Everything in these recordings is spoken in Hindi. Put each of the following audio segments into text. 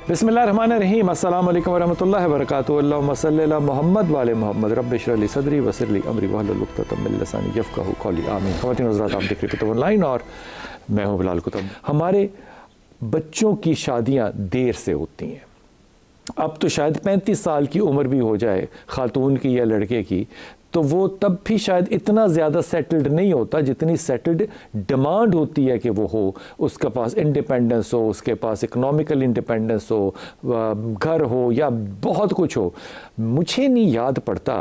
बिस्मिल्लाहिर्रहमानिर्रहीम। अस्सलाम वालेकुम वरहमतुल्लाहि वबरकातुहू। अल्लाहुम्मा सल्लि अला मुहम्मद व आले मुहम्मद। रब्बि इश्रह ली सदरी वयस्सिर ली अमरी वहलुल उक़दतम मिन लिसानी यफ़क़हू क़ौली। आमीन। ख़वातीन और हज़रात, आप देख रहे हैं ऑनलाइन और मैं हूँ बिलाल कुतुब। हमारे बच्चों की शादियाँ देर से होती हैं। अब तो शायद 35 साल की उम्र भी हो जाए ख़ातून की या लड़के की, तो वो तब भी शायद इतना ज़्यादा सेटल्ड नहीं होता जितनी सेटल्ड डिमांड होती है कि वो हो, उसके पास इंडिपेंडेंस हो, उसके पास इकोनॉमिकल इंडिपेंडेंस हो, घर हो या बहुत कुछ हो। मुझे नहीं याद पड़ता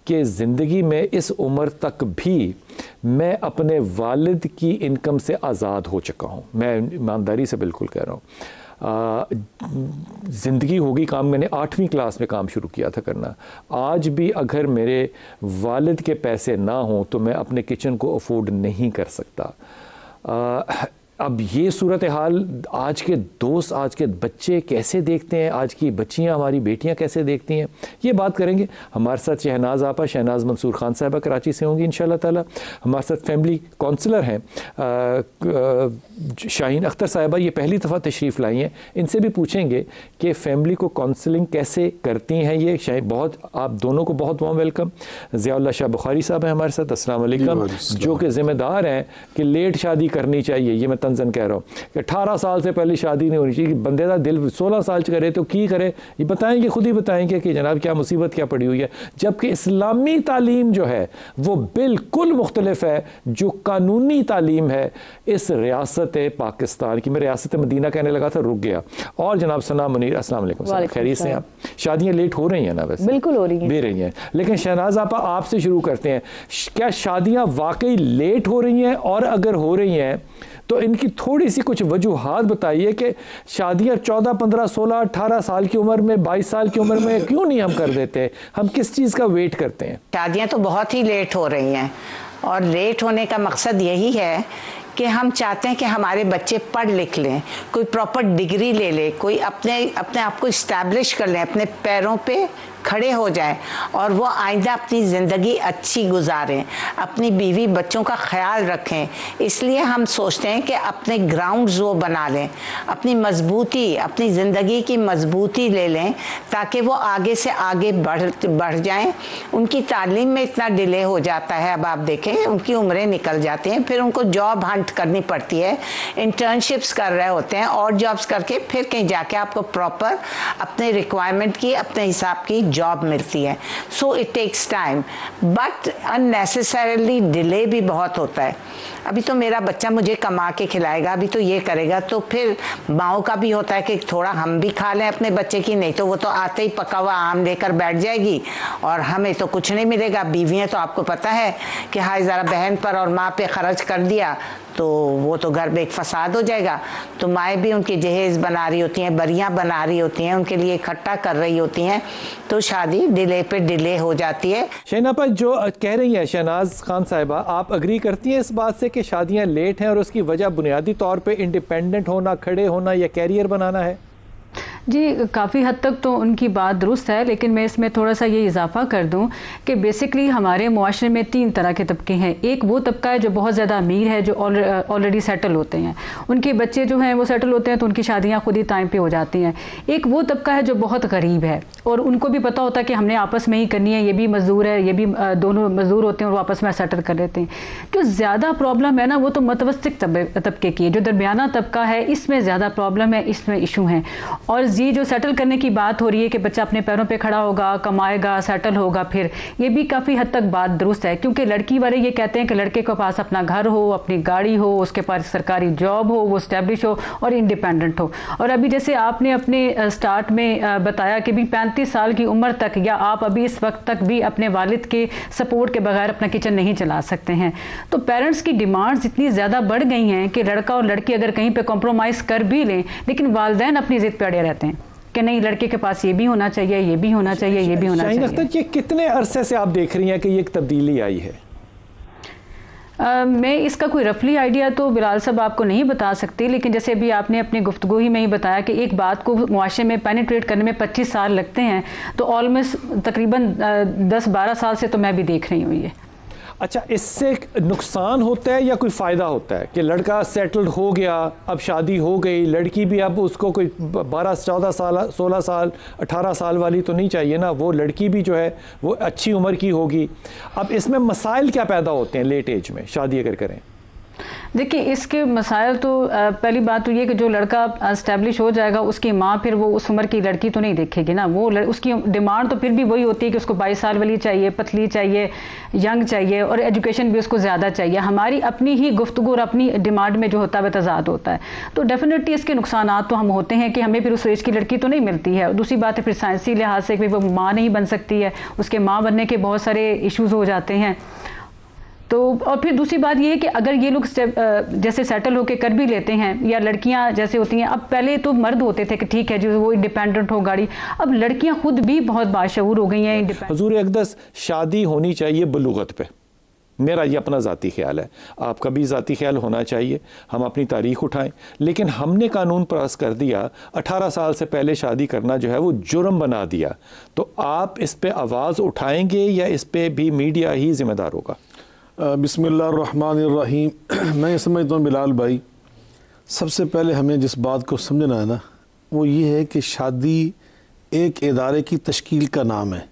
कि ज़िंदगी में इस उम्र तक भी मैं अपने वालिद की इनकम से आज़ाद हो चुका हूँ। मैं ईमानदारी से बिल्कुल कह रहा हूँ। ज़िंदगी होगी काम, मैंने 8वीं क्लास में काम शुरू किया था करना। आज भी अगर मेरे वालिद के पैसे ना हों तो मैं अपने किचन को अफोर्ड नहीं कर सकता। अब ये सूरत हाल आज के दोस्त, आज के बच्चे कैसे देखते हैं, आज की बच्चियां, हमारी बेटियां कैसे देखती हैं, ये बात करेंगे। हमारे साथ शहनाज आपा, शहनाज मंसूर खान साहबा कराची से होंगी इंशाल्लाह ताला। हमारे साथ फैमिली काउंसलर हैं शाहीन अख्तर साहिबा, ये पहली दफ़ा तशरीफ़ लाई हैं। इनसे भी पूछेंगे कि फ़ैमिली को काउंसलिंग कैसे करती हैं ये। बहुत आप दोनों को बहुत वार्म वेलकम। ज़ियाउल्लाह शाह बुखारी साहब हैं हमारे साथ, अस्सलाम वालेकुम, जो कि ज़िम्मेदार हैं कि लेट शादी करनी चाहिए। ये मैं तंज़न कह रहा हूँ कि 18 साल से पहले शादी नहीं होनी चाहिए। बंदे का दिल 16 साल करे तो की करे, ये बताएंगे, खुद ही बताएंगे कि जनाब क्या मुसीबत क्या पड़ी हुई है। जबकि इस्लामी तालीम जो है वो बिल्कुल मुख्तलिफ है जो कानूनी तालीम है इस रियासत पाकिस्तान की। मैं रियासत मदीना कहने लगा था, रुक गया। और जनाब सना मुनीर, अस्सलाम वालेकुम, खैरियत से? आप शादियाँ लेट हो रही हैं ना? वैसे बिल्कुल हो रही हैं, भी रही हैं। लेकिन शहनाज आपा, आपसे शुरू करते हैं। क्या शादियाँ वाकई लेट हो रही हैं? और अगर हो रही हैं तो इनकी थोड़ी सी कुछ वजूहात बताइए कि शादियाँ 14, 15, 16, 18 साल की उम्र में, 22 साल की उम्र में क्यों नहीं हम कर देते? हम किस चीज़ का वेट करते हैं? शादियाँ तो बहुत ही लेट हो रही हैं और लेट होने का मकसद यही है कि हम चाहते हैं कि हमारे बच्चे पढ़ लिख लें, कोई प्रॉपर डिग्री ले ले, कोई अपने आप को इस्टेब्लिश कर लें, अपने पैरों पे खड़े हो जाएं और वो आइंदा अपनी ज़िंदगी अच्छी गुजारें, अपनी बीवी बच्चों का ख्याल रखें। इसलिए हम सोचते हैं कि अपने ग्राउंड्स वो बना लें, अपनी मजबूती, अपनी ज़िंदगी की मजबूती ले लें ताकि वो आगे से आगे बढ़ जाएं। उनकी तालीम में इतना डिले हो जाता है, अब आप देखें उनकी उम्रें निकल जाती हैं, फिर उनको जॉब हंट करनी पड़ती है, इंटर्नशिप्स कर रहे होते हैं और जॉब्स करके फिर कहीं जाके आपको प्रॉपर अपने रिक्वायरमेंट की, अपने हिसाब की जॉब मिलती है। So it takes time, but unnecessarily delay भी बहुत होता है। अभी तो मेरा बच्चा मुझे कमा के खिलाएगा, अभी तो ये करेगा, तो फिर माओ का भी होता है कि थोड़ा हम भी खा लें अपने बच्चे की, नहीं तो वो तो आते ही पका हुआ आम लेकर बैठ जाएगी और हमें तो कुछ नहीं मिलेगा। बीवियाँ तो आपको पता है कि हाय ज़रा बहन पर और माँ पे खर्च कर दिया तो वो तो घर में एक फसाद हो जाएगा। तो माएँ भी उनकी जहेज़ बना रही होती हैं, बरियाँ बना रही होती हैं, उनके लिए इकट्ठा कर रही होती हैं, तो शादी डिले पे डिले हो जाती है। शहनापा, जो कह रही है शहनाज खान साहिबा, आप अग्री करती हैं इस बात से कि शादियां लेट हैं और उसकी वजह बुनियादी तौर पे इंडिपेंडेंट होना, खड़े होना या कैरियर बनाना है? जी, काफ़ी हद तक तो उनकी बात दुरुस्त है, लेकिन मैं इसमें थोड़ा सा ये इजाफा कर दूं कि बेसिकली हमारे मुआशरे में 3 तरह के तबके हैं। एक वो तबका है जो बहुत ज़्यादा अमीर है, जो ऑलरेडी सेटल होते हैं, उनके बच्चे जो हैं वो सेटल होते हैं तो उनकी शादियां खुद ही टाइम पे हो जाती हैं। एक वो तबका है जो बहुत गरीब है और उनको भी पता होता है कि हमने आपस में ही करनी है, ये भी मजदूर है, ये भी दोनों मजदूर होते हैं और वो आपस में सेटल कर लेते हैं। जो ज़्यादा प्रॉब्लम है ना वो तो मतवस्तिक तबके की है, जो दरमियाना तबका है इसमें ज़्यादा प्रॉब्लम है, इसमें इशू हैं। और ये जो सेटल करने की बात हो रही है कि बच्चा अपने पैरों पे खड़ा होगा, कमाएगा, सेटल होगा, फिर ये भी काफ़ी हद तक बात दुरुस्त है, क्योंकि लड़की वाले ये कहते हैं कि लड़के के पास अपना घर हो, अपनी गाड़ी हो, उसके पास सरकारी जॉब हो, वो स्टैब्लिश हो और इंडिपेंडेंट हो। और अभी जैसे आपने अपने स्टार्ट में बताया कि भी 35 साल की उम्र तक या आप अभी इस वक्त तक भी अपने वालिद के सपोर्ट के बगैर अपना किचन नहीं चला सकते हैं, तो पेरेंट्स की डिमांड्स इतनी ज़्यादा बढ़ गई हैं कि लड़का और लड़की अगर कहीं पर कॉम्प्रोमाइज़ कर भी लें, लेकिन वालिदैन अपनी ज़िद पे अड़े रहते हैं कि नहीं, लड़के के पास ये भी होना चाहिए, ये भी होना चाहिए, ये भी होना चाहिए। शाहीन अख्तर, ये कितने अरसे से आप देख रही हैं कि ये एक तब्दीली आई है? मैं इसका कोई रफली आइडिया तो बिलाल साहब आपको नहीं बता सकती, लेकिन जैसे अभी आपने अपनी गुफ्तगू ही में ही बताया कि एक बात को मुआशरे में पेनिट्रेट करने में 25 साल लगते हैं, तो ऑलमोस्ट तकरीबन 10-12 साल से तो मैं भी देख रही हूँ ये। अच्छा, इससे नुकसान होता है या कोई फ़ायदा होता है कि लड़का सेटल्ड हो गया, अब शादी हो गई, लड़की भी अब उसको कोई 12, 14 साल, 16 साल, 18 साल वाली तो नहीं चाहिए ना, वो लड़की भी जो है वो अच्छी उम्र की होगी। अब इसमें मसाइल क्या पैदा होते हैं लेट एज में शादी अगर करें? देखिए, इसके मसाइल तो पहली बात तो ये कि जो लड़का एस्टेब्लिश हो जाएगा उसकी माँ फिर वो उस उम्र की लड़की तो नहीं देखेगी ना, वो उसकी डिमांड तो फिर भी वही होती है कि उसको 22 साल वाली चाहिए, पतली चाहिए, यंग चाहिए और एजुकेशन भी उसको ज़्यादा चाहिए। हमारी अपनी ही गुफ्तगू और अपनी डिमांड में जो होता है तजाद होता है, तो डेफिनेटली इसके नुकसान तो हम होते हैं कि हमें फिर उस एज की लड़की तो नहीं मिलती है। दूसरी बात है फिर साइंसी लिहाज से वो माँ नहीं बन सकती है, उसके माँ बनने के बहुत सारे इश्यूज़ हो जाते हैं। तो और फिर दूसरी बात ये है कि अगर ये लोग जैसे सेटल होकर कर भी लेते हैं, या लड़कियां जैसे होती हैं, अब पहले तो मर्द होते थे कि ठीक है जो वो इंडिपेंडेंट हो गाड़ी, अब लड़कियां खुद भी बहुत बाशऊर हो गई हैं। हुजूर अक़दस, शादी होनी चाहिए बलूगत पे, मेरा ये अपना ज़ाती ख्याल है, आपका भी ज़ाती ख्याल होना चाहिए। हम अपनी तारीख उठाएं, लेकिन हमने कानून पास कर दिया 18 साल से पहले शादी करना जो है वो जुर्म बना दिया, तो आप इस पे आवाज़ उठाएंगे या इस पे भी मीडिया ही जिम्मेदार होगा? बिस्मिल्लाहिर्रहमानिर्रहीम। मैं ये समझता हूँ बिलाल भाई, सबसे पहले हमें जिस बात को समझना है ना, वो ये है कि शादी एक इदारे की तश्कील का नाम है।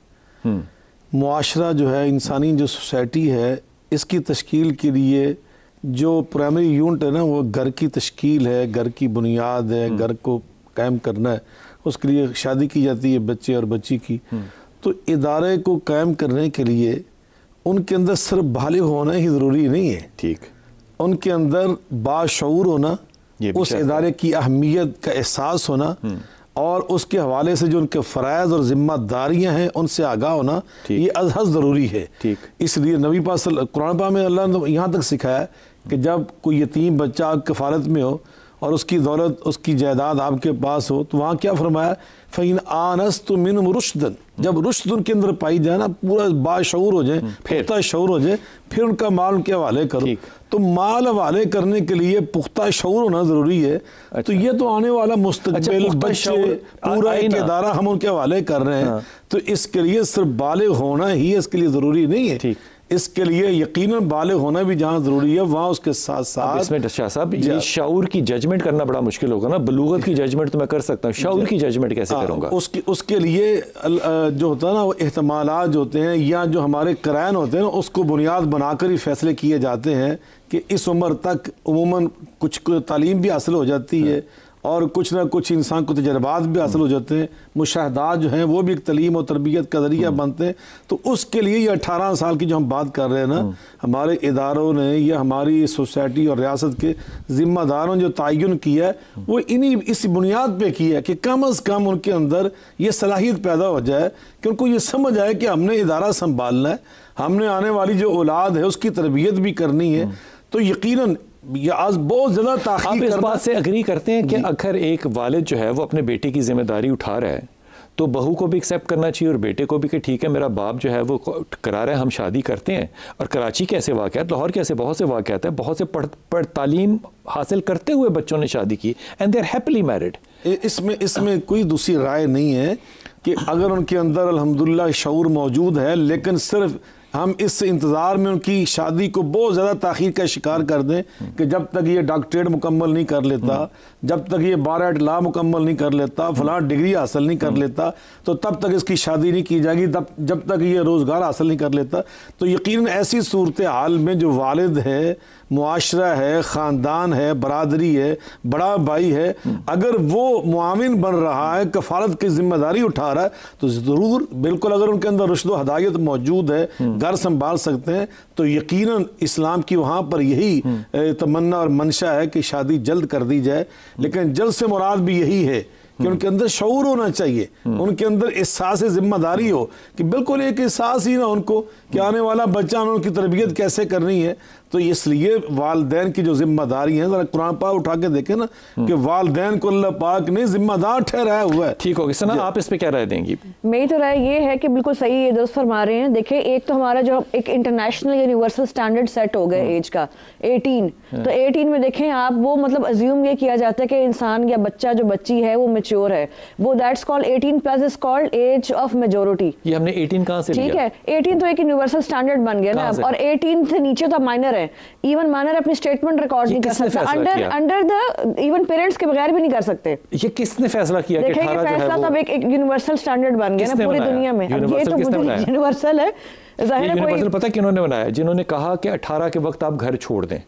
मुआशरा जो है, इंसानी जो सोसाइटी है, इसकी तश्कील के लिए जो प्राइमरी यूनिट है ना, वो घर की तश्कील है, घर की बुनियाद है, घर को कायम करना है, उसके लिए शादी की जाती है बच्चे और बच्ची की। तो इदारे को कायम करने के लिए उनके अंदर सिर्फ बालिग होना ही ज़रूरी नहीं है, ठीक, उनके अंदर बाशऊर होना, उस इदारे की अहमियत का एहसास होना और उसके हवाले से जो उनके फ़राइज़ और ज़िम्मेदारियाँ हैं उनसे आगाह होना, ये अज़हद ज़रूरी है। ठीक, इसलिए नबी पाक कुरान पाक में अल्लाह ने यहाँ तक सिखाया कि जब कोई यतीम बच्चा कफ़ालत में हो और उसकी दौलत, उसकी जायदाद आपके पास हो, तो वहाँ क्या फरमाया, फ़इन आनस्तुम मिनहुम रुश्दन, जब रुश्द उनके अंदर पाई जाए ना, पूरा बाशऊर हो जाए, पुख्ता शऊर हो जाए, फिर उनका माल उनके हवाले करो। तो माल हवाले करने के लिए पुख्ता शऊर होना ज़रूरी है। अच्छा। तो ये तो आने वाला मुस्तक़बिल, बच्चे, पूरा एक इदारा हम उनके हवाले कर रहे हैं। हाँ। तो इसके लिए सिर्फ बालिग होना ही इसके लिए ज़रूरी नहीं है, इसके लिए यकीनन बालिग होना भी जहाँ ज़रूरी है, वहाँ उसके साथ साथ इसमें शाह साहब ये शऊर की जजमेंट करना बड़ा मुश्किल होगा ना। बलूगत की जजमेंट तो मैं कर सकता हूँ, शऊर की जजमेंट कैसे करूँगा? उसके लिए जो होता है ना, वो एहतमालात होते हैं या जो हमारे करायन होते हैं ना, उसको बुनियाद बनाकर ही फैसले किए जाते हैं कि इस उम्र तक उमूमन कुछ तालीम भी हासिल हो जाती है और कुछ ना कुछ इंसान को तजर्बात भी हासिल हो जाते हैं, मुशाहदात जो हैं वो भी एक तलीम और तरबियत का ज़रिया बनते हैं। तो उसके लिए ये 18 साल की जो हम बात कर रहे हैं ना, हमारे इदारों ने या हमारी सोसाइटी और रियासत के ज़िम्मेदारों ने जो तयन किया है, वो इस बुनियाद पे किया है कि कम अज़ कम उनके अंदर ये सलाहियत पैदा हो जाए कि उनको ये समझ आए कि हमने इदारा संभालना है, हमने आने वाली जो औलाद है उसकी तरबियत भी करनी है। तो यकीनन आज बहुत ज़्यादा ताक़ीद इस बात से अग्री करते हैं कि अगर एक वालिद जो है वो अपने बेटे की जिम्मेदारी उठा रहा है, तो बहू को भी एक्सेप्ट करना चाहिए और बेटे को भी कि ठीक है मेरा बाप जो है वो करा रहा है, हम शादी करते हैं। और कराची के ऐसे वाक़यात, लाहौर के ऐसे बहुत से वाक़यात हैं, बहुत से पढ़ तालीम हासिल करते हुए बच्चों ने शादी की and they are happily married. इसमें कोई दूसरी राय नहीं है कि अगर उनके अंदर अल्हम्दुलिल्लाह शऊर मौजूद है, लेकिन सिर्फ हम इस इंतज़ार में उनकी शादी को बहुत ज़्यादा ताख़ीर का शिकार कर दें कि जब तक ये डॉक्टरेट मुकम्मल नहीं कर लेता, जब तक ये 12 लॉ मुकम्मल नहीं कर लेता, फलां डिग्री हासिल नहीं कर लेता, तो तब तक इसकी शादी नहीं की जाएगी, जब तक ये रोज़गार हासिल नहीं कर लेता। तो यकीनन ऐसी सूरत हाल में जो वालिद है, मुआशरा है, ख़ानदान है, बरादरी है, बड़ा भाई है, अगर वो मुआविन बन रहा है, कफ़ालत की जिम्मेदारी उठा रहा है, तो ज़रूर बिल्कुल अगर उनके अंदर रुश्द व हदायत मौजूद है, घर संभाल सकते हैं, तो यकीनन इस्लाम की वहाँ पर यही तमन्ना और मंशा है कि शादी जल्द कर दी जाए। लेकिन जल्द से मुराद भी यही है कि उनके अंदर शऊर होना चाहिए, उनके अंदर एहसास जिम्मेदारी हो कि बिल्कुल एक एहसास ही ना उनको कि आने वाला बच्चा उनकी तरबियत कैसे करनी है। तो इसलिए वालिदैन की जो जिम्मेदारी है, जरा कुरान पाक उठा के देखें ना कि वालिदैन को अल्लाह पाक ने जिम्मेदार ठहराया हुआ है। ठीक होगी सना, आप इस पे क्या राय देंगी? मेरी तो राय ये है कि बिल्कुल सही ये दोस्त फरमा रहे हैं। देखिए, एक तो हमारा जो एक इंटरनेशनल यूनिवर्सल स्टैंडर्ड सेट हो गया एज का 18, तो 18 में देखें आप, वो मतलब अज्यूम ये किया जाता है कि इंसान या बच्चा जो बच्ची है वो मैच्योर है, वो that's called 18+ is called age of majority. ये हमने 18 कहाँ से लिया? ठीक है, 18 तो एक यूनिवर्सल स्टैंडर्ड बन गया ना, और 18 से नीचे तो माइनर है। इवन माइनर अपनी स्टेटमेंट रिकॉर्ड नहीं कर सकता, अंडर द इवन पेरेंट्स के बगैर भी नहीं कर सकते। ये किसने फैसला किया कि 18 जो है फैसला तो एक यूनिवर्सल स्टैंडर्ड बन गया ना पूरी दुनिया में। अब ये तो यूनिवर्सल है, जाहिर है। यूनिवर्सल पता किन्होंने बनाया? जिन्होंने कहा कि 18 के वक्त आप घर छोड़ दें।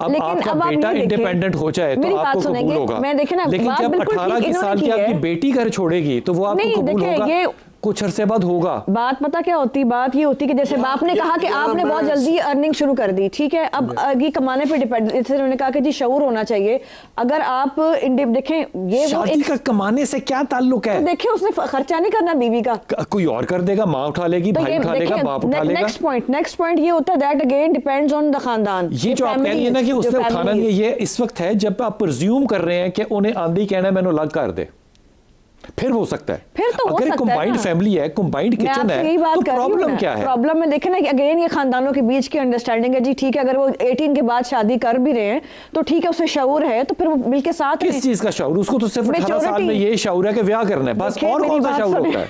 अब आपका बेटा इंडिपेंडेंट हो जाए तो आपको कबूल होगा, लेकिन जब 18 साल की आपकी बेटी घर छोड़ेगी तो वो आपको कबूल होगा? कुछ अरसे बाद होगा। बात पता क्या होती, बात ये होती कि जैसे बाप ने कहा कि आपने बहुत जल्दी अर्निंग शुरू कर दी, ठीक है, अब ये कमाने पे डिपेंड, जैसे उन्होंने कहा कि जी शऊर होना चाहिए। अगर आप देखें, ये शादी का कमाने से क्या ताल्लुक है? तो देखिए, उसने खर्चा नहीं करना बीवी का, कोई और कर देगा, माँ उठा लेगी, भाई उठा लेगा, बाप उठा लेगा। नेक्स्ट पॉइंट ये होता है that again depends on the खानदान। ये जो आप कह रही है ना कि उसने उठाना नहीं, ये इस वक्त है जब आप प्रिज्यूम कर रहे हैं कि उन्हें आंधी कहना है मैंने अलग कर दे, फिर हो सकता है। फिर तो अगर कंबाइंड फैमिली है, कंबाइंड किचन है, तो प्रॉब्लम क्या है? प्रॉब्लम में देखे ना कि अगेन ये खानदानों के बीच की अंडरस्टैंडिंग है। जी ठीक है, अगर वो 18 के बाद शादी कर भी रहे हैं तो ठीक है, उसे शऊर है तो फिर वो मिलके साथ। किस चीज का शऊर? उसको तो सिर्फ 18 साल में ये शऊर है कि ब्याह करना है बस, और कौन सा शऊर होता है?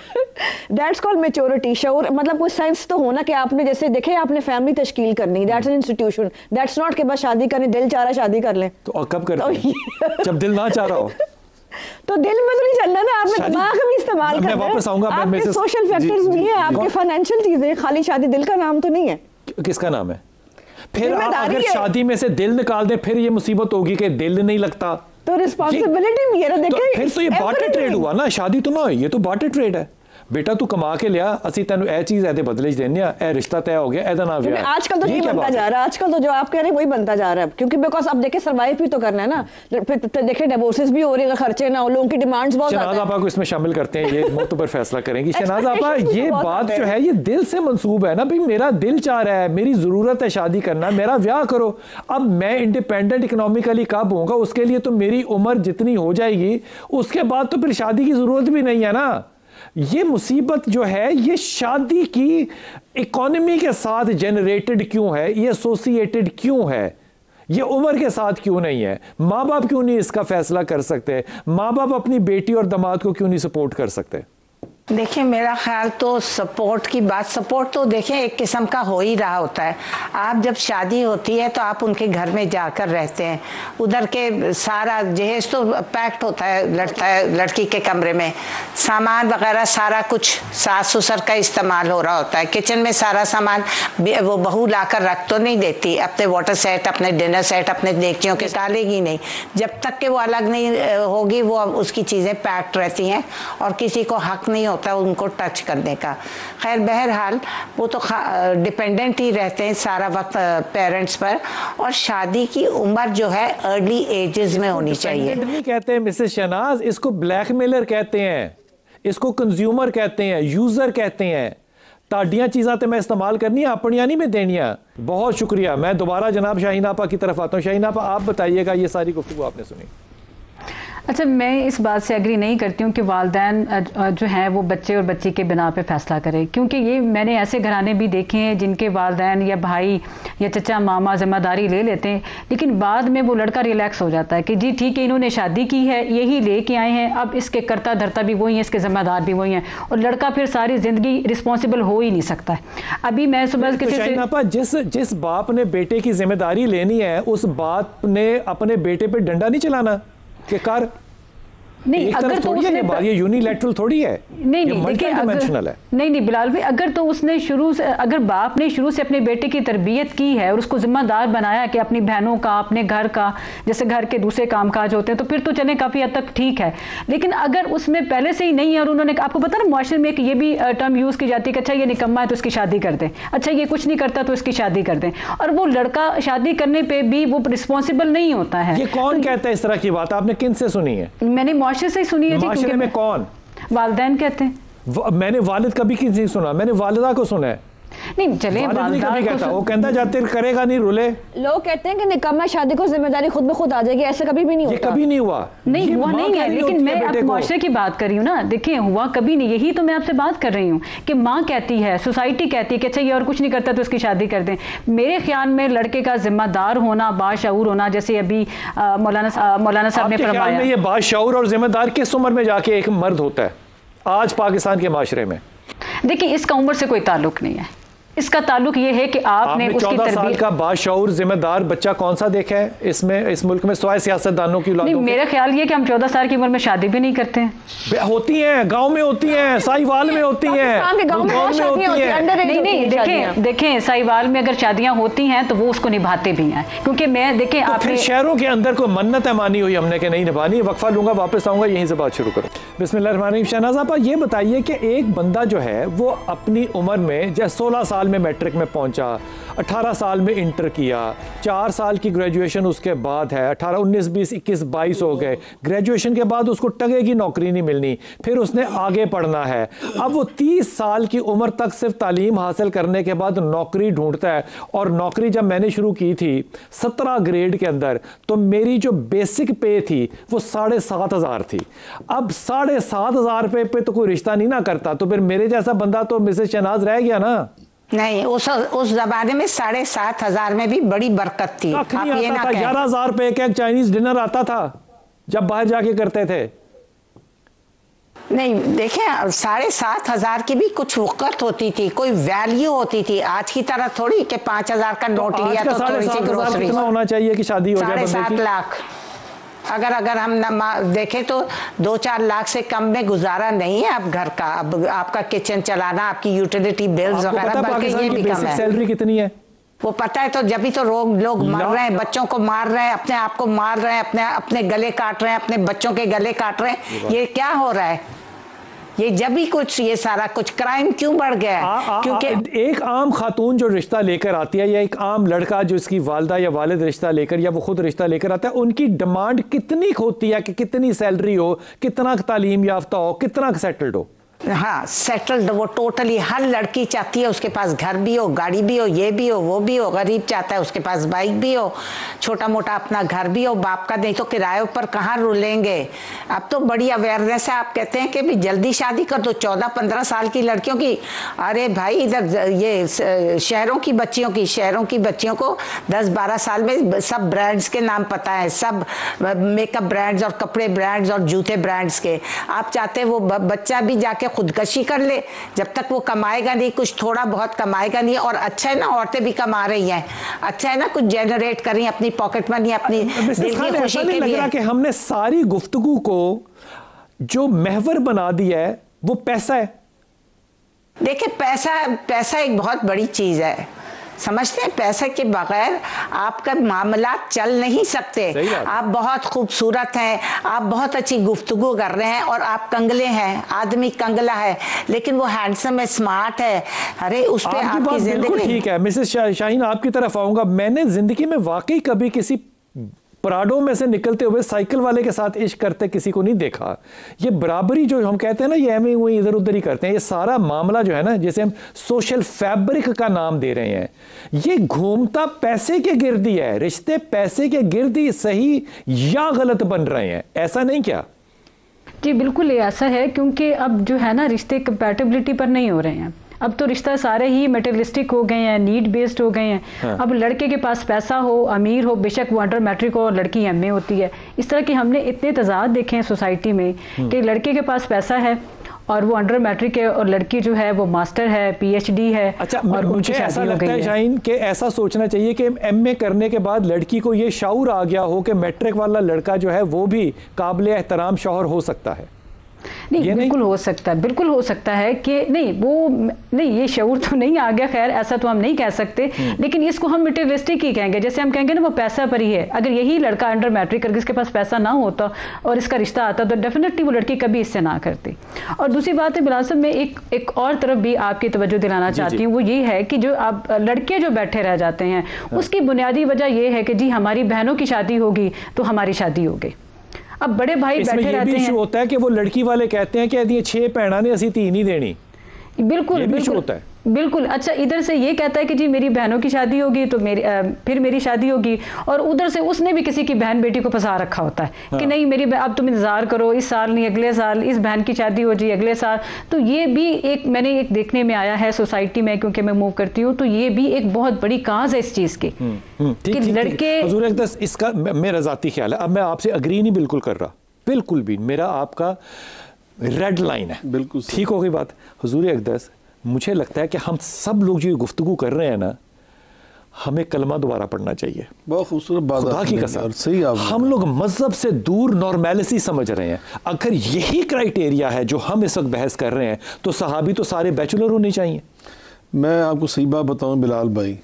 That's called maturity. शऊर मतलब कोई सेंस तो होना कि आपने जैसे देखे आपने फैमिली तश्कील करनी, that's an institution, that's not के बस शादी करनी, दिल चाह रहा शादी कर लें। तो कब करते हैं? जब दिल ना चाह रहा हो तो दिल में तो नहीं चलना ना, आपने दिमाग भी इस्तेमाल करना है। मैं वापस आऊंगा, आपके सोशल फैक्टर्स भी हैं, आपके फाइनेंशियल चीजें, खाली शादी दिल का नाम तो नहीं है। किसका नाम है? फिर अगर शादी में से दिल निकाल दे फिर ये मुसीबत होगी कि दिल नहीं लगता, तो रिस्पांसिबिलिटी भी है ना। देखें, फिर तो ये बार्टर ट्रेड हुआ ना, शादी तो ना, ये तो बार्टर ट्रेड है। बेटा तू कमा के लिया, असि तेन ए चीज ए बदले देने, ए रिश्ता तय हो गया, एदा ना ब्याह। आजकल तो नहीं बनता जा रहा, आजकल तो जो आप कह रहे हैं वही बनता जा रहा है, क्योंकि बिकॉज अब देखे सर्वाइव भी तो करना है ना। फिर देखे डिवोर्सेस भी हो रहे हैं, खर्चे ना हो, लोगों की डिमांड्स बहुत ज्यादा है। शहनाज आपा को इसमें शामिल करते हैं, ये मुतबर फैसला करेंगी। शहनाज आपा, ये बात जो है ये दिल से मंसूब है ना, भाई मेरा दिल चाह रहा है, मेरी जरूरत है शादी करना, मेरा ब्याह करो। अब मैं इंडिपेंडेंट इकोनॉमिकली कब होऊंगा, उसके लिए तो मेरी उम्र जितनी हो जाएगी उसके बाद तो फिर शादी की जरूरत भी नहीं है ना। ये मुसीबत जो है ये शादी की इकोनॉमी के साथ जनरेटेड क्यों है, ये एसोसिएटेड क्यों है, ये उम्र के साथ क्यों नहीं है? माँ बाप क्यों नहीं इसका फैसला कर सकते? माँ बाप अपनी बेटी और दामाद को क्यों नहीं सपोर्ट कर सकते? देखिए, मेरा ख्याल तो सपोर्ट की बात, सपोर्ट तो देखिए एक किस्म का हो ही रहा होता है। आप जब शादी होती है तो आप उनके घर में जाकर रहते हैं, उधर के सारा जहेज तो पैक्ट होता है लड़की के कमरे में, सामान वगैरह सारा कुछ सास ससुर का इस्तेमाल हो रहा होता है। किचन में सारा सामान वो बहू लाकर रख तो नहीं देती, अपने वाटर सेट, अपने डिनर सेट, अपने देगचियों के डालेगी नहीं, जब तक कि वो अलग नहीं होगी वो उसकी चीज़ें पैक्ट रहती हैं और किसी को हक नहीं होता उनको टच करने का। खैर बहरहाल वो तो डिपेंडेंट ही रहते हैं सारा वक्त पेरेंट्स पर, और शादी की उम्र जो है अर्ली एजेस में होनी चाहिए। नहीं कहते हैं मिसेस शहनाज, इसको ब्लैकमेलर कहते हैं, इसको कंज्यूमर कहते हैं, यूजर कहते हैं। ताड़ियां चीज़ां तो मैं इस्तेमाल करनी है, अपनियां नहीं मैं देनिया। बहुत शुक्रिया। मैं दोबारा जनाब शाहीन आपा की तरफ आता हूँ। शाहीन आपा, आप बताइएगा, ये सारी गुफ्तगू आपने सुनी। अच्छा, मैं इस बात से एग्री नहीं करती हूँ कि वालिदैन जो हैं वो बच्चे और बच्ची के बिना पे फैसला करें, क्योंकि ये मैंने ऐसे घराने भी देखे हैं जिनके वालिदैन या भाई या चचा मामा जिम्मेदारी ले लेते हैं, लेकिन बाद में वो लड़का रिलैक्स हो जाता है कि जी ठीक है, इन्होंने शादी की है, यही लेके आए हैं, अब इसके करता धरता भी वही है, इसके जिम्मेदार भी वही हैं, और लड़का फिर सारी ज़िंदगी रिस्पॉन्सिबल हो ही नहीं सकता है। अभी मैं सुबह जिस बाप ने बेटे की जिम्मेदारी लेनी है उस बाप ने अपने बेटे पे डंडा नहीं चलाना कि कर नहीं, अगर तो उसने ये यूनिलैटरल थोड़ी है, नहीं देखिए, नहीं बिलाल भाई, अगर तो उसने शुरू से, अगर बाप ने शुरू से अपने बेटे की तरबियत की है और उसको जिम्मेदार बनाया कि अपनी बहनों का, अपने घर का, जैसे घर के दूसरे कामकाज होते हैं, तो फिर तो चले काफी हद तक ठीक है। लेकिन अगर उसमें पहले से ही नहीं है और उन्होंने, आपको पता ना मुआशरे में एक ये भी टर्म यूज की जाती है कि अच्छा ये निकम्मा है तो इसकी शादी कर दें, अच्छा ये कुछ नहीं करता तो इसकी शादी कर दें, और वो लड़का शादी करने पर भी वो रिस्पॉन्सिबल नहीं होता है। ये कौन कहता है इस तरह की बात? आपने किन से सुनी है? मैंने मुआशरे से ही सुनी है। मुआशरे में कौन? वालिदैन कहते हैं। मैंने वालिद कभी किसी नहीं सुना, मैंने वालिदा को सुना है। नहीं चले वो कहता जाते करेगा नहीं रुले। लोग कहते हैं कि निकाह शादी को जिम्मेदारी खुद ब खुद आ जाएगी, ऐसा कभी भी नहीं होता। कभी नहीं हुआ, नहीं हुआ नहीं है, लेकिन मैं अब मुआशरे की बात कर रही हूँ ना। देखिए हुआ कभी नहीं, यही तो मैं आपसे बात कर रही हूँ कि माँ कहती है, सोसाइटी कहती है कि अच्छा ये और कुछ नहीं करता तो इसकी शादी कर दें। मेरे ख्याल में लड़के का जिम्मेदार होना, बाशऊर होना, जैसे अभी मौलाना साहब ने फरमाया, ये बाशऊर और जिम्मेदार किस उम्र में जाके एक मर्द होता है आज पाकिस्तान के माशरे में? देखिए इसका उम्र से कोई ताल्लुक नहीं है, इसका ताल्लुक ये है कि आपने उसकी 14 साल का बाशऊर जिम्मेदार बच्चा कौन सा देखा है इसमें, इस मुल्क में सिवाय सियासतदानों की औलादों? नहीं, मेरा ख्याल ये कि हम 14 साल की उम्र में शादी भी नहीं करते हैं। होती हैं, गांव में होती हैं, साहिवाल में होती हैं, गांव में होती हैं। देखें साहिवाल में अगर शादियां होती हैं तो वो उसको निभाते भी हैं, क्योंकि मैं देखें आपने शहरों के अंदर कोई मन्नत है मानी हुई हमने कि नहीं निभानी। वक्फा लूंगा, वापस आऊंगा, यहीं से बात शुरू करूं। बिस्मिल्लाहिर्रहमानिर्रहीम। शहनाज आपा ये बताइए कि एक बंदा जो है वो अपनी उम्र में जैसे 16 साल में मैट्रिक में पहुंचा, 18 साल में इंटर किया, 4 साल की ग्रेजुएशन उसके बाद है, 18, 19, 20, 21, 22 हो गए। ग्रेजुएशन के बाद उसको टगे की नौकरी नहीं मिलनी, फिर उसने आगे पढ़ना है। अब वो 30 साल की उम्र तक सिर्फ तालीम हासिल करने के बाद नौकरी ढूंढता है। और नौकरी जब मैंने शुरू की थी 17 ग्रेड के अंदर, तो मेरी जो बेसिक पे थी वो 7,500 थी। अब 7,500 पे तो कोई रिश्ता नहीं ना करता, तो फिर मेरे जैसा बंदा तो मिसेस शहनाज रह गया ना। नहीं, उस जमाने में 7,500 में भी बड़ी बरकत थी। आप ये ना 11,000 रुपए का एक चाइनीज डिनर आता था जब बाहर जाके करते थे। नहीं देखें, 7,500 की भी कुछ वक़्त होती थी, कोई वैल्यू होती थी। आज की तरह थोड़ी कि 5,000 का नोट लिया तो थोड़ी सी ग्रोसरी। कितना होना चाहिए कि शादी हो जाए? 7.5 लाख। अगर हम देखें तो 2-4 लाख से कम में गुजारा नहीं है अब घर का। अब आपका किचन चलाना, आपकी यूटिलिटी बिल्स वगैरह, बल्कि ये भी कम है। सैलरी कितनी है वो पता है? तो जब भी तो लोग मर रहे हैं, बच्चों को मार रहे हैं, अपने आप को मार रहे हैं, अपने गले काट रहे हैं, अपने बच्चों के गले काट रहे हैं। ये क्या हो रहा है? ये जब भी कुछ ये सारा कुछ क्राइम क्यों बढ़ गया है? क्योंकि एक आम खातून जो रिश्ता लेकर आती है, या एक आम लड़का जो इसकी वालदा या वालिद रिश्ता लेकर, या वो खुद रिश्ता लेकर आता है, उनकी डिमांड कितनी होती है कि कितनी सैलरी हो, कितना तालीम याफ्ता हो, कितना सेटल्ड हो। हाँ, सेटल्ड वो टोटली हर लड़की चाहती है उसके पास घर भी हो, गाड़ी भी हो, ये भी हो, वो भी हो। गरीब चाहता है उसके पास बाइक भी हो, छोटा मोटा अपना घर भी हो बाप का, नहीं तो किराए पर कहाँ रुलेंगे। अब तो बड़ी अवेयरनेस है। आप कहते हैं कि भी जल्दी शादी कर दो 14-15 साल की लड़कियों की। अरे भाई, इधर ये शहरों की बच्चियों को 10-12 साल में सब ब्रांड्स के नाम पता है, सब मेकअप ब्रांड्स और कपड़े ब्रांड्स और जूते ब्रांड्स के। आप चाहते हैं वो बच्चा भी जाके खुदकशी कर ले, जब तक वो कमाएगा नहीं, कुछ थोड़ा बहुत कमाएगा नहीं। और अच्छा है ना, औरतें भी कमा रही हैं, अच्छा है ना, कुछ जनरेट कर रही हैं अपनी पॉकेट मनी, अपनी दिल की खुशी के लिए। कि हमने सारी गुफ्तगू को जो महवर बना दिया है वो पैसा है। देखिए, पैसा एक बहुत बड़ी चीज है, समझते हैं? पैसे के बगैर आपका मामला चल नहीं सकते। आप बहुत खूबसूरत हैं, आप बहुत अच्छी गुफ्तगू कर रहे हैं, और आप कंगले हैं, आदमी कंगला है लेकिन वो हैंडसम है, स्मार्ट है। अरे उस पे आपकी जिंदगी ठीक है। मिसेस शाहीन, आपकी तरफ आऊंगा। मैंने जिंदगी में वाकई कभी किसी पराडों में से निकलते हुए साइकिल वाले के साथ इश्क करते किसी को नहीं देखा। ये बराबरी जो हम कहते हैं ना, ये एवं वही इधर उधर ही करते हैं। ये सारा मामला जो है ना, जैसे हम सोशल फैब्रिक का नाम दे रहे हैं, ये घूमता पैसे के गिर्द ही है। रिश्ते पैसे के गिर्द ही सही या गलत बन रहे हैं, ऐसा नहीं क्या? जी बिल्कुल ये ऐसा है, क्योंकि अब जो है ना रिश्ते कंपैटिबिलिटी पर नहीं हो रहे हैं। अब तो रिश्ता सारे ही मेटेरियलिस्टिक हो गए हैं, नीड बेस्ड हो गए हैं। हाँ। अब लड़के के पास पैसा हो, अमीर हो, बेशक वो अंडर मैट्रिक हो और लड़की एमए होती है। इस तरह की हमने इतने तजाद देखे हैं सोसाइटी में कि लड़के के पास पैसा है और वो अंडर मैट्रिक है, और लड़की जो है वो मास्टर है, पीएचडी है। अच्छा, और मुझे ऐसा लगता है शाहीन कि ऐसा सोचना चाहिए कि एमए करने के बाद लड़की को ये शऊर आ गया हो कि मैट्रिक वाला लड़का जो है वो भी काबिल एहतराम शौहर हो सकता है। नहीं, बिल्कुल हो सकता है, बिल्कुल हो सकता है कि नहीं ये शऊर तो नहीं आ गया, खैर ऐसा तो हम नहीं कह सकते, लेकिन इसको हम मटेरियलिस्टिक ही कहेंगे। जैसे हम कहेंगे ना वो पैसा पर ही है। अगर यही लड़का अंडर मैट्रिक करके इसके पास पैसा ना होता और इसका रिश्ता आता तो डेफिनेटली वो लड़की कभी इससे ना करती। और दूसरी बात है बिलाल साहब, मैं एक और तरफ भी आपकी तवज्जो दिलाना चाहती हूँ, वो ये है कि जो आप लड़के जो बैठे रह जाते हैं उसकी बुनियादी वजह ये है कि जी हमारी बहनों की शादी होगी तो हमारी शादी होगी। अब बड़े भाई बैठे रहते हैं। होता है कि वो लड़की वाले कहते हैं कि 6 भैणा ने असी धी नहीं देनी। बिल्कुल बिल्कुल होता है। बिल्कुल। अच्छा, इधर से ये कहता है कि जी मेरी बहनों की शादी होगी तो फिर मेरी शादी होगी, और उधर से उसने भी किसी की बहन बेटी को फंसा रखा होता है कि नहीं मेरी अब तुम इंतजार करो, इस साल नहीं अगले साल इस बहन की शादी हो जी अगले साल। तो ये भी एक मैंने एक देखने में आया है सोसाइटी में, क्योंकि मैं मूव करती हूँ, तो ये भी एक बहुत बड़ी काज है इस चीज की कि लड़के। हुजूर अक़दस, इसका मेरा ज़ाती ख्याल है, अब मैं आपसे अग्री नहीं बिल्कुल कर रहा, बिल्कुल भी, मेरा आपका रेड लाइन है, बिल्कुल ठीक हो गई बात। हुजूर अक़दस, मुझे लगता है कि हम सब लोग जो गुफ्तगू कर रहे हैं ना, हमें कलमा दोबारा पढ़ना चाहिए। बहुत खूबसूरत बात, खुदा की कसम, सही आप हम लोग मजहब से दूर नॉर्मेलिटी समझ रहे हैं। अगर यही क्राइटेरिया है जो हम इस वक्त बहस कर रहे हैं, तो सहाबी तो सारे बैचलर होने चाहिए। मैं आपको सही बात बताऊं बिलाल भाई,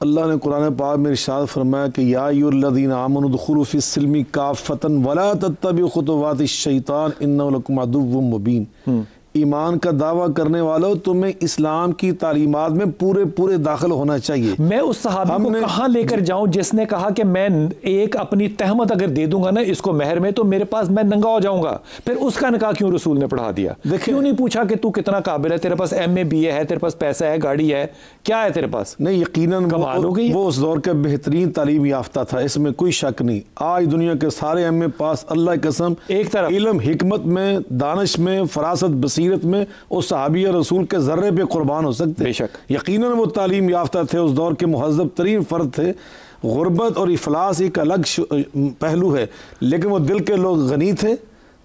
अल्लाह ने कुरान पाक में इरशाद फरमाया कि या अय्युहल्लज़ीना आमनू दुखुलू फिस्सिल्मी काफ़तन वला तत्तबिउ खुतुवातिश शैतान इन्नहु लकुम अदुव्वुम मुबीन। ईमान का दावा करने वालों, तुम्हें इस्लाम की तालीमात में पूरे पूरे दाखिल होना चाहिए। मैं उस सहाबी को कहाँ लेकर जाऊं जिसने कहा कि मैं एक अपनी तहमत अगर दे दूंगा ना इसको महर में, तो मेरे पास मैं नंगा हो जाऊंगा। फिर उसका निकाह क्यों रसूल ने पढ़ा दिया? क्यों नहीं पूछा कि तू कितना काबिल है, तेरे पास MA BA है, तेरे पास पैसा है, गाड़ी है, क्या है तेरे पास? नहीं, यकीनन कमाल हो गई। वो उस दौर का बेहतरीन तालीम याफ्ता था, इसमें कोई शक नहीं। आज दुनिया के सारे MA पास, अल्लाह की कसम, एक तरफ इल्म, हिकमत में, दानिश में, फरासत, बसीरत में उस सहाबी रसूल के जर्रे पे कुर्बान हो सकते। बेशक यकीनन वो तालीम याफ्ता थे, उस दौर के मुहज़्ज़ब तरीन फ़र्द थे। गुर्बत और इफलास एक अलग पहलू है, लेकिन वो दिल के लोग गनी थे,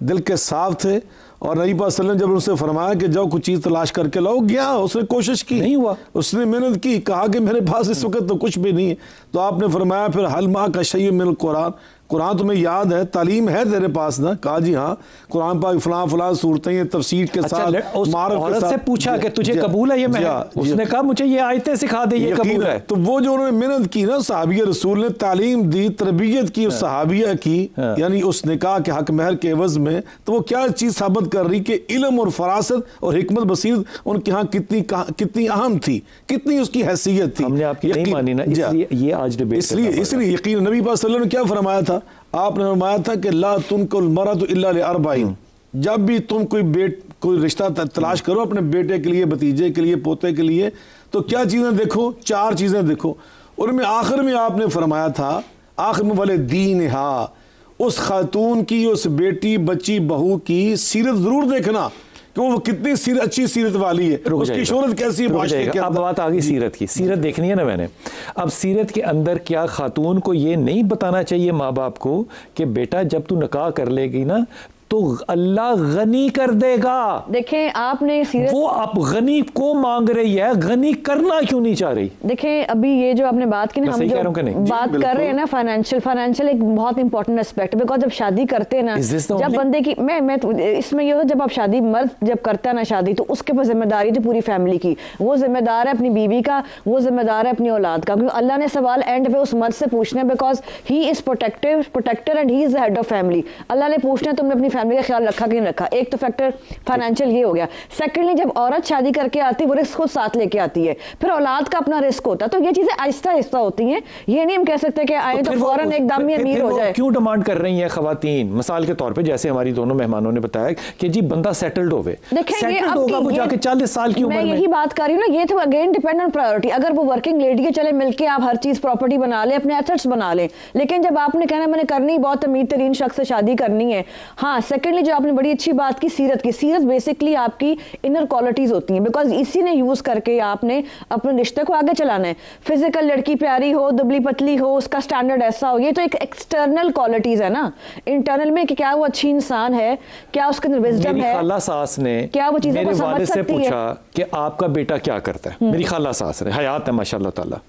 दिल के साफ थे। और नबी पाक सल्लल्लाहु अलैहि वसल्लम जब उनसे फरमाया कि जाओ कुछ चीज़ तलाश करके लाओ, गया, उसने कोशिश की, नहीं हुआ, उसने मेहनत की, कहा कि मेरे पास इस वक्त तो कुछ भी नहीं है। तो आपने फरमाया फिर हल मा का शय्य मिनल कुरान, कुरान तुम्हें याद है, तालीम है तेरे पास ना? कहा जी हाँ, कुरान पाक फलां फलां सूरतें ये तफसीर के साथ, औरत से पूछा कि तुझे कबूल है ये महर? उसने कहा मुझे ये आयतें सिखा दे, ये कबूल है। तो वो जो उन्होंने मेहनत की ना, सहाबिया रसूल ने तालीम दी, तरबियत की उस सहाबिया की, यानी उस निकाह के हक महर के एवज में, तो वो क्या चीज साबित कर रही कि इल्म और फरासत और हिकमत बसीरत उनके यहाँ कितनी अहम थी, कितनी उसकी हैसियत थी। हमने आपकी नहीं मानी ना, इसलिए ये आज डिबेट, इसलिए यकीन नबी पाक सल्लल्लाहु अलैहि वसल्लम ने क्या फरमाया था? आपने फरमाया था कि ला तुनकुल मरअतु इल्ला लिअरबाइन, जब भी तुम कोई रिश्ता तलाश करो अपने बेटे के लिए, भतीजे के लिए, पोते के लिए, तो क्या चीज़ें देखो? 4 चीज़ें देखो। उनमें आखिर में आपने फरमाया था, आखिर में वाले दीन हा, उस खातून की, उस बेटी, बच्ची, बहू की सीरत जरूर देखना कि वो कितनी अच्छी सीरत वाली है, उसकी शोहरत कैसी है। अब बात आ गई सीरत की, सीरत देखनी है ना मैंने। अब सीरत के अंदर क्या खातून को ये नहीं बताना चाहिए माँ बाप को कि बेटा जब तू निकाह कर लेगी ना तो अल्लाह गनी कर देगा? देखें आपने सीरत, वो आप गनी को मांग रही है, गनी करना क्यों नहीं चाह रही? देखें अभी ये जो आपने बात की ना, हम जो बात कर रहे हैं ना, फाइनेंशियल एक बहुत इंपॉर्टेंट एस्पेक्ट, बिकॉज जब शादी करते हैं ना, जब बंदे की मैं इसमें ये होता है, जब आप शादी, मर्द जब करता है ना शादी, तो उसके ऊपर जिम्मेदारी थी पूरी फैमिली की। वो जिम्मेदार है अपनी बीवी का, वो जिम्मेदार है अपनी औलाद का, क्योंकि अल्लाह ने सवाल एंड पे उस मर्द से पूछना है, because he is protector and he is the head of family. Allah ने पूछना है तुमने अपनी फैमिली का ख्याल रखा कि नहीं रखा। एक तो फैक्टर फाइनेंशियल ये हो गया। सेकेंडली जब औरत शादी करके आती है वो रिस्क को साथ लेके आती है, फिर औलाद का अपना रिस्क होता है। तो ये चीजें आहिस्ता आहिस्ता होती हैं, ये नहीं हम कह सकते कि आए तो फौरन एकदम ही अमीर हो जाए। क्यों डिमांड कर रही हैं खवातीन? मिसाल के तौर पे जैसे हमारी दोनों मेहमानों ने बताया कि जी बंदा सेटल्ड होवे, सेटल्ड होगा वो जाके 40 साल की उम्र में। मैं यही बात कर रही हूँ ना, ये तो अगेन डिपेंड ऑन प्रायोरिटी। अगर वो वर्किंग लेडी है, चले मिलके आप हर चीज प्रॉपर्टी बना ले, अपने एसेट्स बना ले, लेकिन जब आपने कहना मैंने करनी बहुत अमीर तरीन शख्स से शादी करनी है, हाँ। सेकेंडली जो आपने बड़ी अच्छी बात की सीरत की, सीरत बेसिकली आपकी इनर क्वालिटीज होती हैं, बिकॉज इसी ने यूज करके आपने अपने रिश्ते को आगे चलाना है। फिजिकल लड़की प्यारी हो, दुबली पतली हो, उसका स्टैंडर्ड ऐसा हो, ये तो एक एक्सटर्नल क्वालिटीज है ना। इंटरनल में कि क्या वो अच्छी इंसान है, क्या उसके अंदर विजडम है। खाला सास ने क्या वो चीजों को समझ सकती है। पूछा कि आपका बेटा क्या करता है, मेरी खाला सास ने, हयात है माशाल्लाह ताला।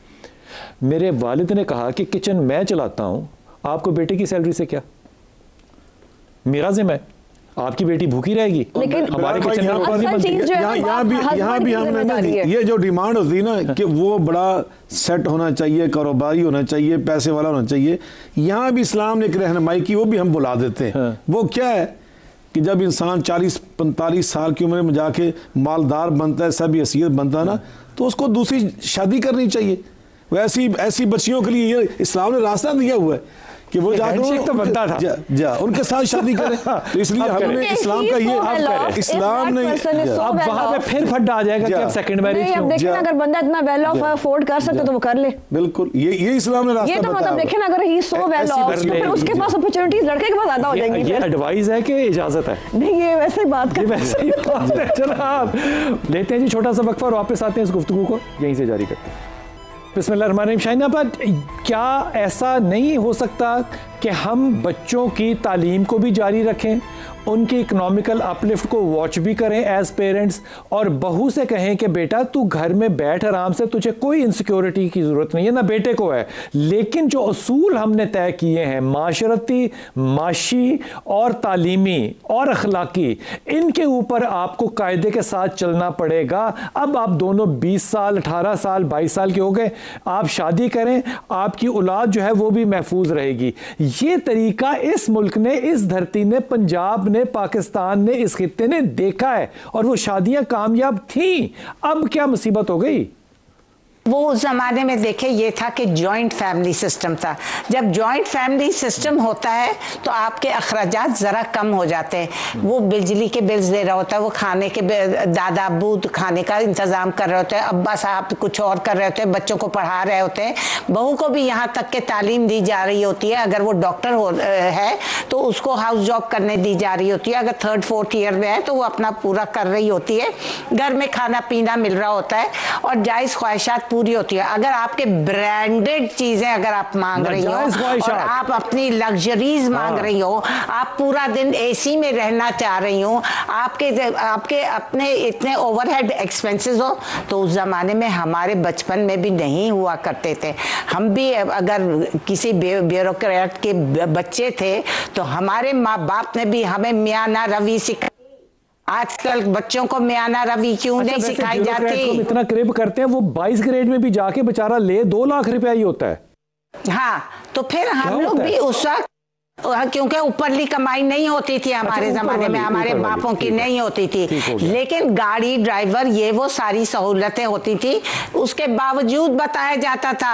मेरे वालिद ने कहा कि किचन मैं चलाता हूं, आपको बेटे की सैलरी से क्या, मेरा जिम्मा है, आपकी बेटी भूखी रहेगी। लेकिन हमारे किचन में यहाँ भी हमने ना ये जो डिमांड होती है ना कि वो बड़ा सेट होना चाहिए, कारोबारी होना चाहिए, पैसे वाला होना चाहिए, यहाँ भी इस्लाम ने एक रहनुमाई की, वो भी हम बुला देते हैं। वो क्या है कि जब इंसान 40-45 साल की उम्र में जाके मालदार बनता है, सब हैसियत बनता है ना, तो उसको दूसरी शादी करनी चाहिए। वो ऐसी बच्चियों के लिए ये इस्लाम ने रास्ता दिया हुआ है कि वो हैंडशेक तो बनता था। जा उनके साथ शादी करें। तो इसलिए हमने इस्लाम का ये इस्लाम ने अब वहां पे फिर फड्डा आ जाएगा कि अब सेकंड मैरिज अब देखिए ना, अगर बंदा इतना वेल ऑफ अफोर्ड कर सकता तो वो कर ले। बिल्कुल, ये इस्लाम ने रास्ता ये तो बताया। मतलब देखिए ना, अगर ही सो वेल ऑफ तो फिर उसके पास अपॉर्चुनिटीज लड़के के पास ज्यादा हो जाएंगी। ये एडवाइस है कि इजाजत है? नहीं, ये वैसे ही बात कर, वैसे ही बात है। चलो आप लेते हैं जी छोटा सा वक्फा और वापस आते हैं इस गुफ्तगू को यहीं से जारी करते हैं। बिस्मिल्लाहिर्रहमानिर्रहीम। शाहिना पर क्या ऐसा नहीं हो सकता कि हम बच्चों की तालीम को भी जारी रखें, उनकी इकोनॉमिकल अपलिफ्ट को वॉच भी करें एज पेरेंट्स, और बहू से कहें कि बेटा तू घर में बैठ आराम से, तुझे कोई इनसिक्योरिटी की ज़रूरत नहीं है, ना बेटे को है, लेकिन जो असूल हमने तय किए हैं माशरती, माशी और तालीमी और अखलाकी, इनके ऊपर आपको कायदे के साथ चलना पड़ेगा। अब आप दोनों 20 साल 18 साल 22 साल के हो गए, आप शादी करें, आपकी औलाद जो है वो भी महफूज रहेगी। ये तरीका इस मुल्क ने, इस धरती ने, पंजाब ने, पाकिस्तान ने, इस खित्ते ने देखा है और वो शादियां कामयाब थीं। अब क्या मुसीबत हो गई? वो उस ज़माने में देखे ये था कि जॉइंट फैमिली सिस्टम था। जब जॉइंट फैमिली सिस्टम होता है तो आपके अखराजात ज़रा कम हो जाते हैं। वो बिजली के बिल्स दे रहा होता है, वो खाने के दादा अब्बू खाने का इंतज़ाम कर रहे होते हैं, अब्बा साहब कुछ और कर रहे होते हैं, बच्चों को पढ़ा रहे होते हैं, बहू को भी यहाँ तक के तालीम दी जा रही होती है। अगर वो डॉक्टर है तो उसको हाउस जॉब करने दी जा रही होती है। अगर 3rd 4th ईयर में है तो वो अपना पूरा कर रही होती है। घर में खाना पीना मिल रहा होता है और जायज़ ख्वाहिशात पूरी होती है। अगर आपके ब्रांडेड चीजें अगर आप मांग रही हो और आप अपनी लग्जरीज मांग रही हो, आप पूरा दिन एसी में रहना चाह रही हो, आपके अपने इतने ओवरहेड एक्सपेंसेस हो, तो उस जमाने में हमारे बचपन में भी नहीं हुआ करते थे। हम भी अगर किसी ब्यूरोक्रेट के बच्चे थे तो हमारे माँ बाप ने भी हमें मियाना रवि सिखाई। आजकल बच्चों को मियाना रवि क्यों नहीं सिखाई जाती? इतना क्रिब करते हैं, वो 22 ग्रेड में भी जाके बेचारा ले 2 लाख रुपया ही होता है। हाँ, तो फिर हम लोग भी उस वक्त, क्योंकि ऊपरली कमाई नहीं होती थी हमारे जमाने में, हमारे बापों की नहीं होती थी, लेकिन गाड़ी, ड्राइवर, ये वो सारी सहूलतें होती थी। उसके बावजूद बताया जाता था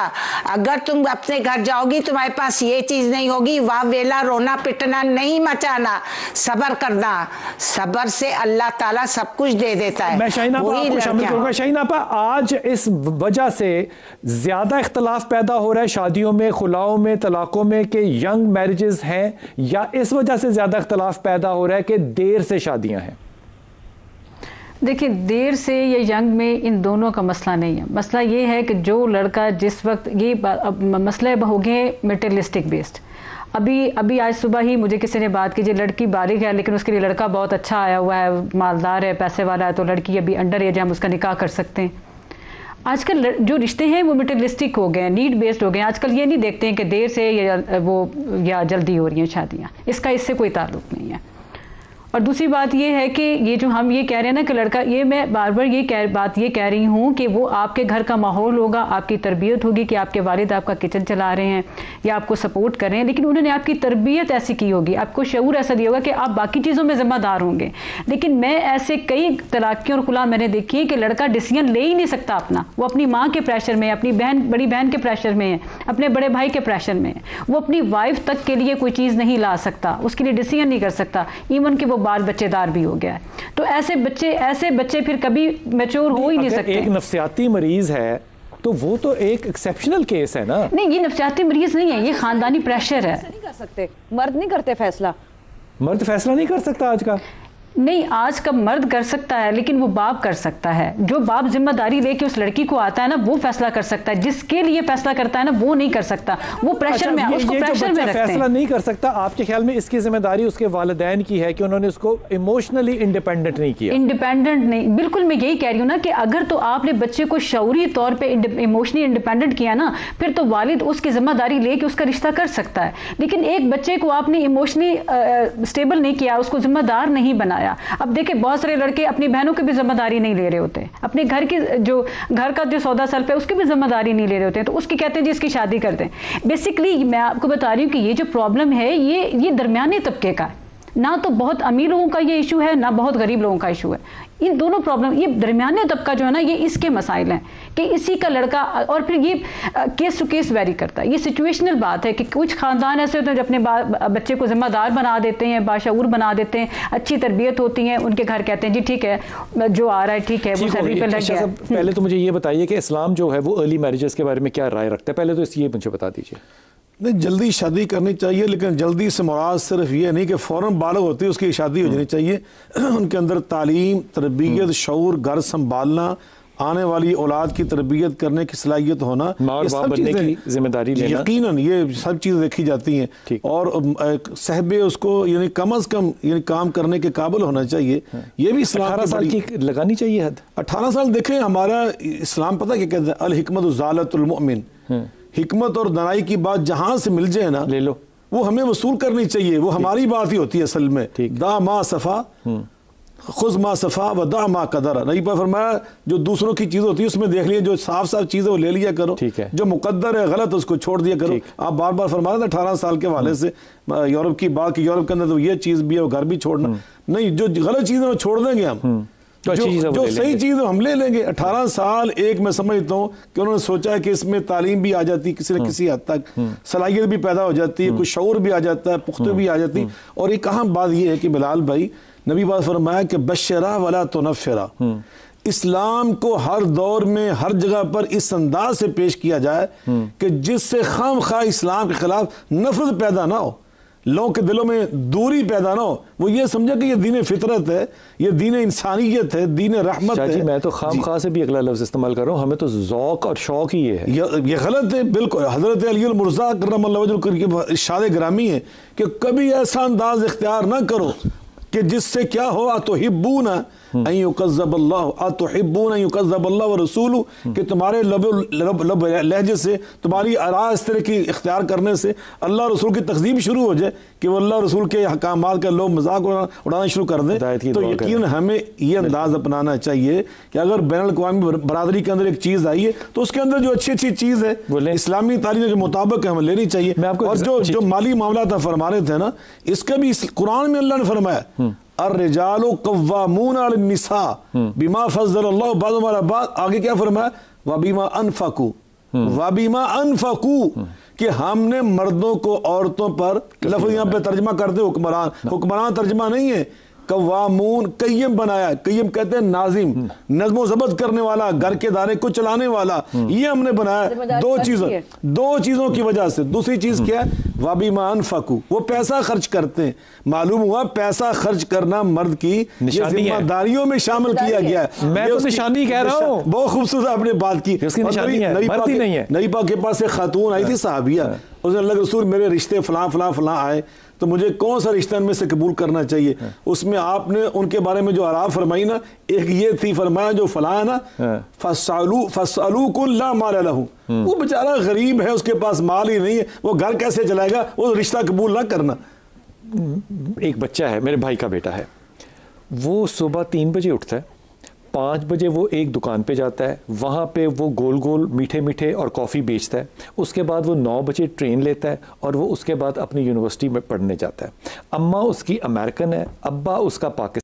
अगर तुम अपने घर जाओगी तुम्हारे पास ये चीज नहीं होगी, वाह वेला रोना पिटना नहीं मचाना, सब्र करना, सब्र से अल्लाह ताला सब कुछ दे देता है। मैं शाहीना आपको शामिल करूंगा। शाहीना आज इस वजह से ज्यादा इख्तलाफ पैदा हो रहा है शादियों में, खुलाओं में, तलाकों में कि यंग मैरिजेस हैं, या इस वजह से ज्यादा इख्तलाफ पैदा हो रहा है कि देर से शादियां हैं? देखिए, देर से या यंग में इन दोनों का मसला नहीं है। मसला ये है कि जो लड़का जिस वक्त ये मसले हो गए मटेरियलिस्टिक बेस्ड। अभी आज सुबह ही मुझे किसी ने बात की, लड़की बालिग है लेकिन उसके लिए लड़का बहुत अच्छा आया हुआ है, मालदार है, पैसे वाला है, तो लड़की अभी अंडर एज है, हम उसका निकाह कर सकते हैं। आजकल जो रिश्ते हैं वो मटेरियलिस्टिक हो गए हैं, नीड बेस्ड हो गए हैं। आजकल ये नहीं देखते हैं कि देर से या जल्दी हो रही हैं शादियाँ, इससे कोई ताल्लुक नहीं है। और दूसरी बात ये है कि ये जो हम ये कह रहे हैं ना कि लड़का, ये मैं बार बार ये कह रही हूँ कि वो आपके घर का माहौल होगा, आपकी तरबियत होगी कि आपके वालिद आपका किचन चला रहे हैं या आपको सपोर्ट कर रहे हैं, लेकिन उन्होंने आपकी तरबियत ऐसी की होगी, आपको शऊर ऐसा दिया होगा कि आप बाकी चीज़ों में ज़िम्मेदार होंगे। लेकिन मैं ऐसे कई तलाक़ियों और खुला मैंने देखी है कि लड़का डिसीजन ले ही नहीं सकता अपना, वो अपनी माँ के प्रेशर में है, अपनी बड़ी बहन के प्रेशर में है, अपने बड़े भाई के प्रेशर में है, वो अपनी वाइफ तक के लिए कोई चीज़ नहीं ला सकता, उसके लिए डिसीजन नहीं कर सकता, इवन कि वो बाल बच्चेदार भी हो गया है। तो ऐसे बच्चे फिर कभी मैच्योर हो ही नहीं सकते। एक नफ्सियाती मरीज है तो वो तो एक एक्सेप्शनल केस है ना? नहीं, ये नफ्सियाती मरीज नहीं है, ये खानदानी प्रेशर है। नहीं कर सकते, मर्द नहीं करते फैसला, मर्द फैसला नहीं कर सकता आज का। नहीं, आज का मर्द कर सकता है लेकिन वो बाप कर सकता है। जो बाप जिम्मेदारी लेके उस लड़की को आता है ना, वो फैसला कर सकता है। जिसके लिए फैसला करता है ना, वो नहीं कर सकता, वो प्रेशर में, उसको प्रेशर में रखते हैं। फैसला नहीं कर सकता, आपके ख्याल में इसकी जिम्मेदारी उसके वालिदैन की है कि उन्होंने उसको इमोशनली इंडिपेंडेंट नहीं किया? इंडिपेंडेंट नहीं, बिल्कुल मैं यही कह रही हूँ ना कि अगर तो आपने बच्चे को शऊरी तौर पे इमोशनली इंडिपेंडेंट किया ना, फिर तो वालिद उसकी जिम्मेदारी लेके उसका रिश्ता कर सकता है। लेकिन एक बच्चे को आपने इमोशनली स्टेबल नहीं किया, उसको जिम्मेदार नहीं बनाया। अब देखिए, बहुत सारे लड़के अपनी बहनों की भी जिम्मेदारी नहीं ले रहे होते, अपने घर का जो सौदा सल्फ है उसकी भी जिम्मेदारी नहीं ले रहे होते हैं, तो उसकी कहते हैं जी इसकी शादी कर दें। बेसिकली मैं आपको बता रही हूँ कि ये जो प्रॉब्लम है ये दरमियाने तबके का है। ना तो बहुत अमीर लोगों का ये इशू है, ना बहुत गरीब लोगों का इशू है। इन दोनों प्रॉब्लम, ये दरमियाने तबका जो है ना, ये इसके मसाइल हैं कि इसी का लड़का, और फिर ये केस टू केस वेरी करता है। ये सिचुएशनल बात है कि कुछ खानदान ऐसे होते हैं जो अपने बच्चे को जिम्मेदार बना देते हैं, बाशऊर बना देते हैं, अच्छी तरबियत होती है, उनके घर कहते हैं जी ठीक है जो आ रहा है ठीक है, वो सैलरी पे लग गया। पहले तो मुझे ये बताइए कि इस्लाम जो है वो अर्ली मैरिजेस के बारे में क्या राय रखता है, पहले तो ये मुझे बता दीजिए। नहीं, जल्दी शादी करनी चाहिए, लेकिन जल्दी से मुराद सिर्फ ये नहीं कि फ़ौरन बालग होती है उसकी शादी हो जानी चाहिए। उनके अंदर तालीम, तरबियत, शऊर, घर संभालना, आने वाली औलाद की तरबियत करने की सलाहियत होना, ये सब चीज़ें जिम्मेदारी लेना, यकीनन ये सब चीज़ें देखी जाती हैं। और सहबे उसको यानी कम अज़ कम यानी काम करने के काबिल होना चाहिए। ये भी इस्लाम 18 साल की लगानी चाहिए हद। 18 साल देखें, हमारा इस्लाम पता क्या कहता है, अल हिकमत ज़ालतुल मुमिन, हिकमत और दनाई की बात जहां से मिल जाए ना, ले लो, वो हमें वसूल करनी चाहिए। वो हमारी बात ही होती है असल में। दा मा सफ़ा खुज़ मा सफ़ा व दा मा कदर। नबी पर फरमाया जो दूसरों की चीज़ होती है उसमें देख लिया, जो साफ साफ चीज़ है वो ले लिया करो, जो मुकद्दर है गलत उसको छोड़ दिया करो। आप बार बार फरमा रहे थे 18 साल के हवाले से यूरोप की बात की, यूरोप के अंदर तो ये चीज़ भी है, वो घर भी छोड़ना नहीं, जो गलत चीज़ है वो छोड़ देंगे हम, जो सही चीज़ है हम ले लेंगे। 18 साल एक मैं समझता हूँ कि उन्होंने सोचा है कि इसमें तालीम भी आ जाती है किसी न किसी हद तक, सलाहियत भी पैदा हो जाती है, कुछ शऊर भी आ जाता है, पुख्ते भी आ जाती। और एक अहम बात यह है कि बिलाल भाई, नबी बात फरमाया कि बशरा वला तुनफ़िरा, इस्लाम को हर दौर में हर जगह पर इस अंदाज से पेश किया जाए कि जिससे खामखा इस्लाम के खिलाफ नफरत पैदा ना हो, लोगों के दिलों में दूरी पैदा ना हो। वो ये समझा कि ये दीन फितरत है, ये दीन इंसानियत है, दीन रहमत है। मैं तो खामखा से भी अगला लफ्ज़ इस्तेमाल कर रहा हूँ, हमें तो ज़ौक़ और शौक़ ही ये है। ये गलत है बिल्कुल। हज़रत अली मुर्ज़ा करमल्लाहु वजहहु के इरशाद ग्रामी है कि कभी ऐसा अंदाज इख्तियार ना करो कि जिससे क्या हो, अतुहिब्बूना अन युकज़्ज़बल्लाहु अतुहिब्बूना अन युकज़्ज़बल्लाहु व रसूलुहु, कि तुम्हारे लब लहजे से, तुम्हारी आरा इस तरह की इख्तियार करने से अल्लाह रसूल की तकज़ीब शुरू हो जाए कि वो अल्लाह रसूल के हकामात का लोग मजाक उड़ाना शुरू कर दें, तो यकीन हमें ये अंदाज़ अपनाना चाहिए कि अगर बैनुल अक़वामी बरादरी के अंदर एक चीज़ आई है तो उसके अंदर जो अच्छी अच्छी चीज़ है इस्लामी तालीम के मुताबिक हमें लेनी चाहिए। और जो माली मामला था फरमा रहे थे ना, इसका भी कुरान में अल्लाह ने फरमाया अर्रिजालु कव्वामून अलन निसा बिमा फज़्ज़लल्लाहु बअदहुम अला बअद। आगे क्या फरमाया, वबिमा अनफकू, कि हमने मर्दों को औरतों पर, लफ्ज़ यहाँ पे तर्जमा करते हुक्मरान तर्जमा नहीं है, कव्वामून कय्यम बनाया। कय्यम कहते हैं नाजिम, नज़्म ज़ब्त करने वाला, घर के दायरे को चलाने वाला, ये हमने बनाया दो चीज़ों की वजह से। दूसरी चीज़ क्या है, वाबिमा अनफकू, वो पैसा खर्च करते हैं। मालूम हुआ पैसा खर्च करना मर्द की जिम्मेदारियों में शामिल किया गया है। मैं तो निशानी कह रहा हूँ, बहुत खूबसूरत आपने बात की। नबी पाक के पास एक खातून आई थी सहाबिया, उसने अल्लाह के रसूल मेरे रिश्ते फलां फलां फलां आए, तो मुझे कौन सा रिश्ता में से कबूल करना चाहिए। उसमें आपने उनके बारे में जो आराफ फरमाई ना, एक ये थी, फरमाया जो फलां है ना, फसअलू कुल ला माल लहू, वो बेचारा गरीब है, उसके पास माल ही नहीं है, वो घर कैसे चलाएगा, वो रिश्ता कबूल ना करना। एक बच्चा है, मेरे भाई का बेटा है, वो सुबह 3 बजे उठता है, 5 बजे वो एक दुकान पे जाता है, वहाँ पे वो गोल गोल मीठे मीठे और कॉफ़ी बेचता है। उसके बाद वो 9 बजे ट्रेन लेता है और वो उसके बाद अपनी यूनिवर्सिटी में पढ़ने जाता है। अम्मा उसकी अमेरिकन है, अब्बा उसका पाकिस्तान